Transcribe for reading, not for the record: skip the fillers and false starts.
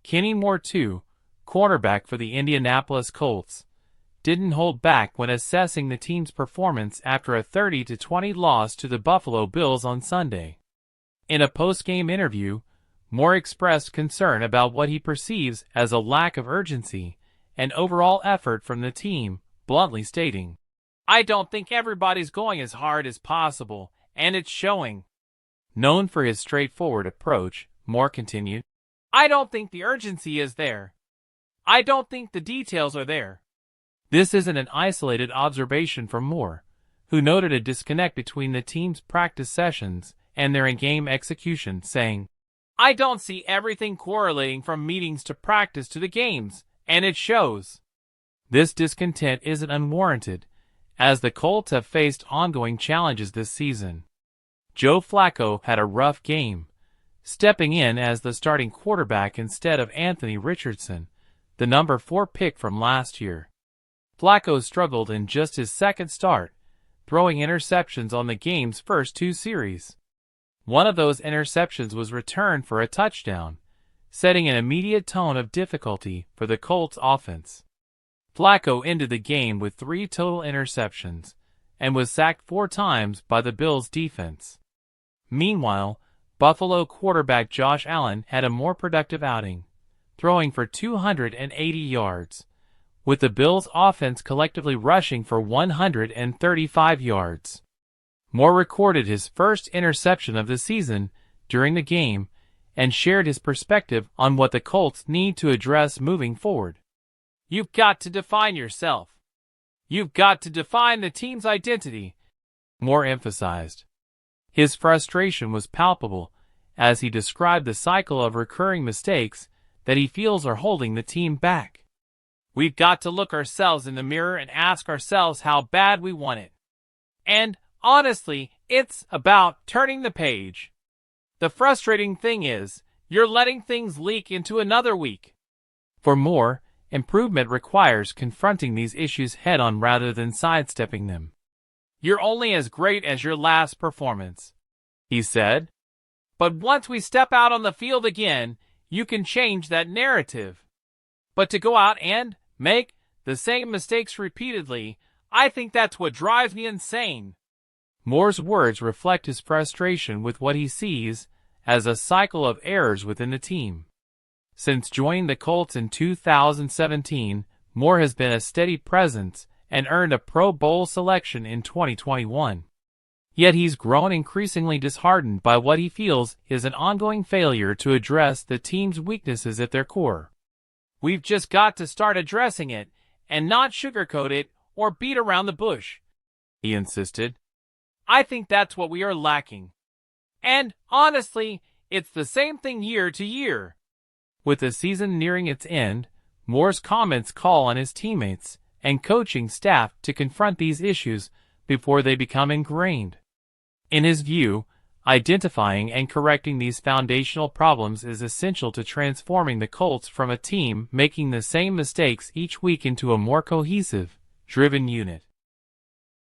Kenny Moore, too, cornerback for the Indianapolis Colts, didn't hold back when assessing the team's performance after a 30-20 loss to the Buffalo Bills on Sunday. In a post-game interview, Moore expressed concern about what he perceives as a lack of urgency and overall effort from the team, bluntly stating, "I don't think everybody's going as hard as possible, and it's showing." Known for his straightforward approach, Moore continued, "I don't think the urgency is there. I don't think the details are there." This isn't an isolated observation from Moore, who noted a disconnect between the team's practice sessions and their in-game execution, saying, "I don't see everything correlating from meetings to practice to the games, and it shows." This discontent isn't unwarranted, as the Colts have faced ongoing challenges this season. Joe Flacco had a rough game, stepping in as the starting quarterback instead of Anthony Richardson, the number 4 pick from last year. Flacco struggled in just his second start, throwing interceptions on the game's first 2 series. One of those interceptions was returned for a touchdown, setting an immediate tone of difficulty for the Colts offense. Flacco ended the game with 3 total interceptions and was sacked 4 times by the Bills' defense. Meanwhile, Buffalo quarterback Josh Allen had a more productive outing, throwing for 280 yards, with the Bills' offense collectively rushing for 135 yards. Moore recorded his first interception of the season during the game and shared his perspective on what the Colts need to address moving forward. "You've got to define yourself. You've got to define the team's identity," Moore emphasized. His frustration was palpable as he described the cycle of recurring mistakes that he feels are holding the team back. "We've got to look ourselves in the mirror and ask ourselves how bad we want it. And, honestly, it's about turning the page. The frustrating thing is, you're letting things leak into another week." For Moore, improvement requires confronting these issues head-on rather than sidestepping them. "You're only as great as your last performance," he said. "But once we step out on the field again, you can change that narrative. But to go out and make the same mistakes repeatedly, I think that's what drives me insane." Moore's words reflect his frustration with what he sees as a cycle of errors within the team. Since joining the Colts in 2017, Moore has been a steady presence and earned a Pro Bowl selection in 2021. Yet he's grown increasingly disheartened by what he feels is an ongoing failure to address the team's weaknesses at their core. "We've just got to start addressing it, and not sugarcoat it or beat around the bush," he insisted. "I think that's what we are lacking. And, honestly, it's the same thing year to year." With the season nearing its end, Moore's comments call on his teammates and coaching staff to confront these issues before they become ingrained. In his view, identifying and correcting these foundational problems is essential to transforming the Colts from a team making the same mistakes each week into a more cohesive, driven unit.